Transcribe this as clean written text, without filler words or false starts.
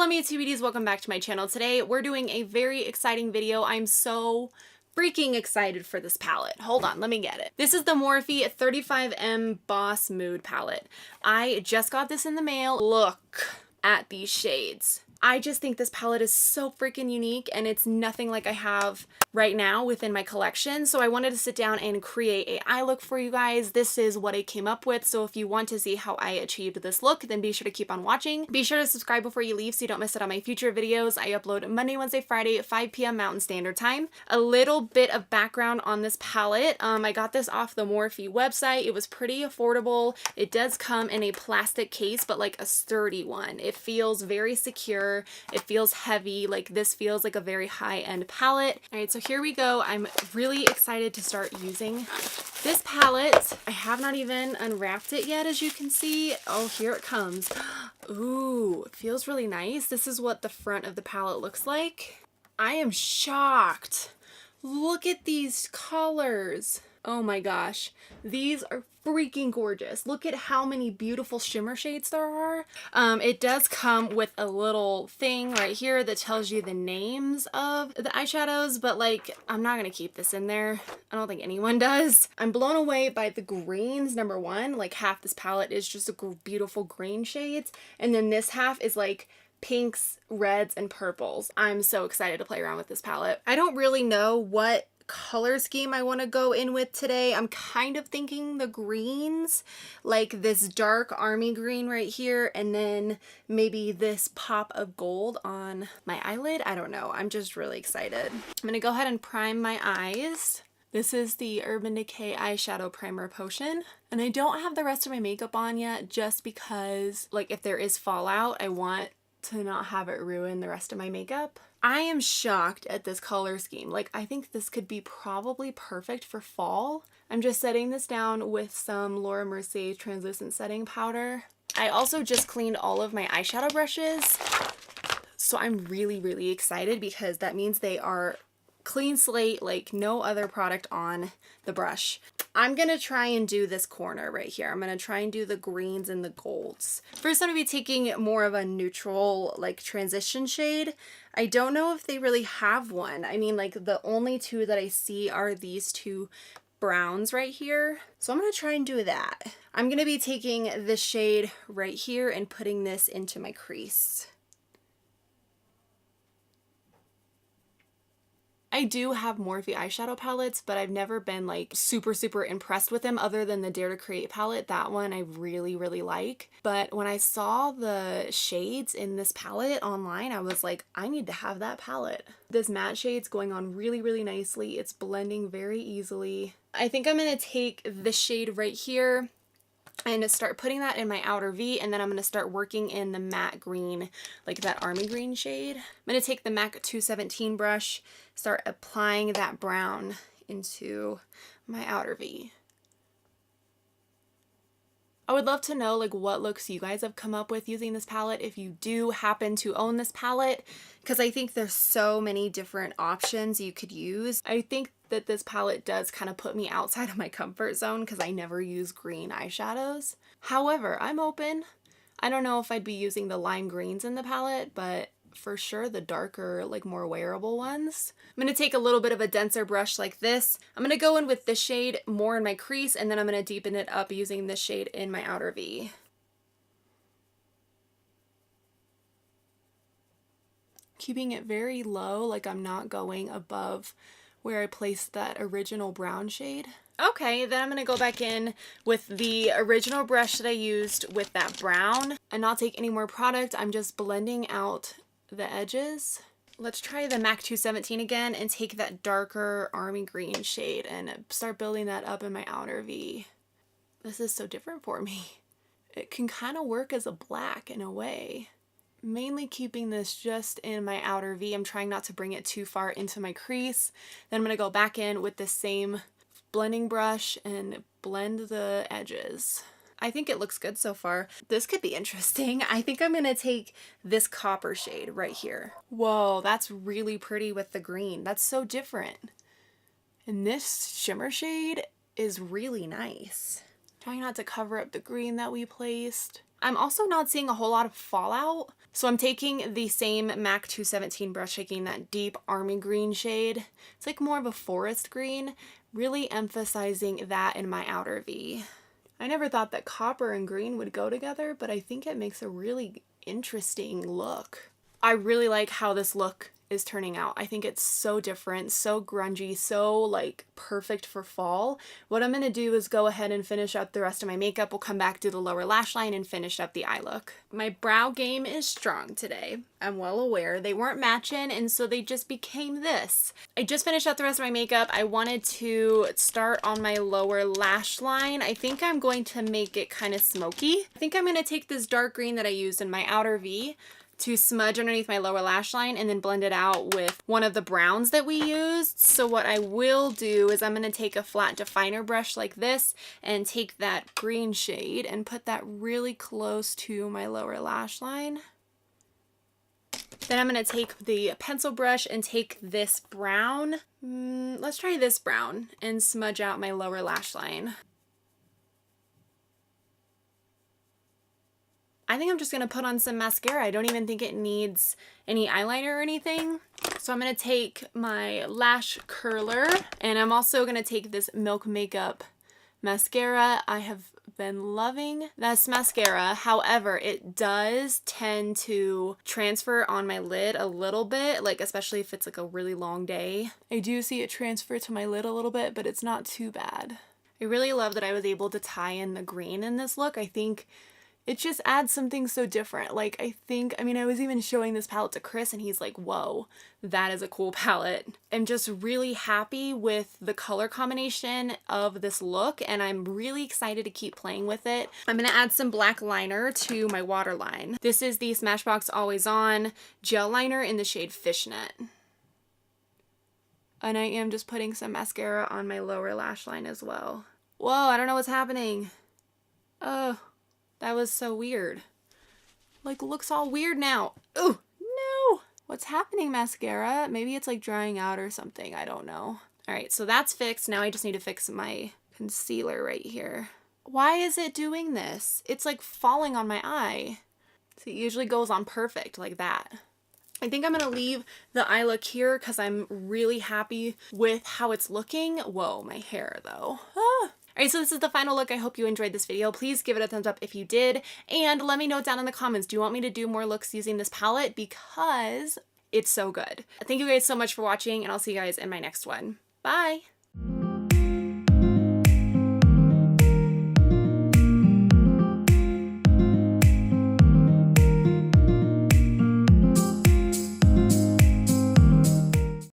Hello me TBDs, welcome back to my channel. Today we're doing a very exciting video. I'm so freaking excited for this palette. Hold on, let me get it. This is the Morphe 35M Boss Mood palette. I just got this in the mail. Look at these shades. I just think this palette is so freaking unique and it's nothing like I have right now within my collection. So I wanted to sit down and create a eye look for you guys. This is what I came up with. So if you want to see how I achieved this look, then be sure to keep on watching. Be sure to subscribe before you leave so you don't miss out on my future videos. I upload Monday, Wednesday, Friday at 5 p.m. Mountain Standard Time. A little bit of background on this palette. I got this off the Morphe website. It was pretty affordable. It does come in a plastic case, but like a sturdy one. It feels very secure. It feels heavy. Like this feels like a very high-end palette. All right, so here we go. I'm really excited to start using this palette. I have not even unwrapped it yet, as you can see. Oh, here it comes. Ooh, it feels really nice. This is what the front of the palette looks like. I am shocked. Look at these colors. Oh my gosh, these are freaking gorgeous. Look at how many beautiful shimmer shades there are. It does come with a little thing right here that tells you the names of the eyeshadows, but like, I'm not gonna keep this in there. I don't think anyone does. I'm blown away by the greens, number one. Like half this palette is just a beautiful green shades, and then this half is like pinks, reds, and purples. I'm so excited to play around with this palette. I don't really know what color scheme I want to go in with today. I'm kind of thinking the greens, like this dark army green right here, and then maybe this pop of gold on my eyelid. I don't know. I'm just really excited. I'm gonna go ahead and prime my eyes. This is the Urban Decay Eyeshadow Primer Potion. And I don't have the rest of my makeup on yet just because, like, if there is fallout, I want to not have it ruin the rest of my makeup. I am shocked at this color scheme. Like, I think this could be probably perfect for fall. I'm just setting this down with some Laura Mercier translucent setting powder. I also just cleaned all of my eyeshadow brushes. So I'm really, really excited because that means they are clean slate, like no other product on the brush. I'm gonna try and do this corner right here. I'm gonna try and do the greens and the golds. First, I'm gonna be taking more of a neutral, like transition shade. I don't know if they really have one. I mean, like the only two that I see are these two browns right here. So I'm gonna try and do that. I'm gonna be taking this shade right here and putting this into my crease. I do have Morphe eyeshadow palettes, but I've never been like super impressed with them other than the Dare to Create palette. That one I really like. But when I saw the shades in this palette online, I was like, I need to have that palette. This matte shade's going on really nicely. It's blending very easily. I think I'm gonna take this shade right here and start putting that in my outer V, and then I'm going to start working in the matte green, like that army green shade. I'm going to take the MAC 217 brush, start applying that brown into my outer V. I would love to know like what looks you guys have come up with using this palette if you do happen to own this palette, because I think there's so many different options you could use. I think that this palette does kind of put me outside of my comfort zone because I never use green eyeshadows. However, I'm open. I don't know if I'd be using the lime greens in the palette, but for sure the darker, like more wearable ones. I'm going to take a little bit of a denser brush like this. I'm going to go in with this shade more in my crease, and then I'm going to deepen it up using this shade in my outer V. Keeping it very low, like I'm not going above where I placed that original brown shade. Okay, then I'm going to go back in with the original brush that I used with that brown and not take any more product. I'm just blending out the edges. Let's try the MAC 217 again and take that darker army green shade and start building that up in my outer V. This is so different for me. It can kind of work as a black in a way. Mainly keeping this just in my outer V. I'm trying not to bring it too far into my crease. Then I'm going to go back in with the same blending brush and blend the edges. I think it looks good so far. This could be interesting. I think I'm gonna take this copper shade right here. Whoa, that's really pretty with the green. That's so different. And this shimmer shade is really nice. Trying not to cover up the green that we placed. I'm also not seeing a whole lot of fallout. So I'm taking the same MAC 217 brush, taking that deep army green shade. It's like more of a forest green, really emphasizing that in my outer V. I never thought that copper and green would go together, but I think it makes a really interesting look. I really like how this look is turning out. I think it's so different, so grungy, so like perfect for fall. What I'm gonna do is go ahead and finish up the rest of my makeup. We'll come back to the lower lash line and finish up the eye look. My brow game is strong today. I'm well aware. They weren't matching, and so they just became this. I just finished up the rest of my makeup. I wanted to start on my lower lash line. I think I'm going to make it kind of smoky. I think I'm gonna take this dark green that I used in my outer V to smudge underneath my lower lash line and then blend it out with one of the browns that we used. So what I will do is I'm going to take a flat definer brush like this and take that green shade and put that really close to my lower lash line. Then I'm going to take the pencil brush and take this brown, let's try this brown, and smudge out my lower lash line. I think I'm just going to put on some mascara. I don't even think it needs any eyeliner or anything. So I'm going to take my lash curler, and I'm also going to take this Milk Makeup mascara. I have been loving this mascara. However, it does tend to transfer on my lid a little bit, like especially if it's like a really long day. I do see it transfer to my lid a little bit, but it's not too bad. I really love that I was able to tie in the green in this look. I think it just adds something so different. Like, I mean, I was even showing this palette to Chris and he's like, whoa, that is a cool palette. I'm just really happy with the color combination of this look, and I'm really excited to keep playing with it. I'm gonna add some black liner to my waterline. This is the Smashbox Always On gel liner in the shade Fishnet. And I am just putting some mascara on my lower lash line as well. Whoa, I don't know what's happening. Oh. That was so weird. Like, looks all weird now. Oh, no. What's happening, mascara? Maybe it's like drying out or something. I don't know. All right, so that's fixed. Now I just need to fix my concealer right here. Why is it doing this? It's like falling on my eye. So it usually goes on perfect like that. I think I'm going to leave the eye look here because I'm really happy with how it's looking. Whoa, my hair though. Ah. Alright, so this is the final look. I hope you enjoyed this video. Please give it a thumbs up if you did, and let me know down in the comments, do you want me to do more looks using this palette? Because it's so good. Thank you guys so much for watching, and I'll see you guys in my next one. Bye!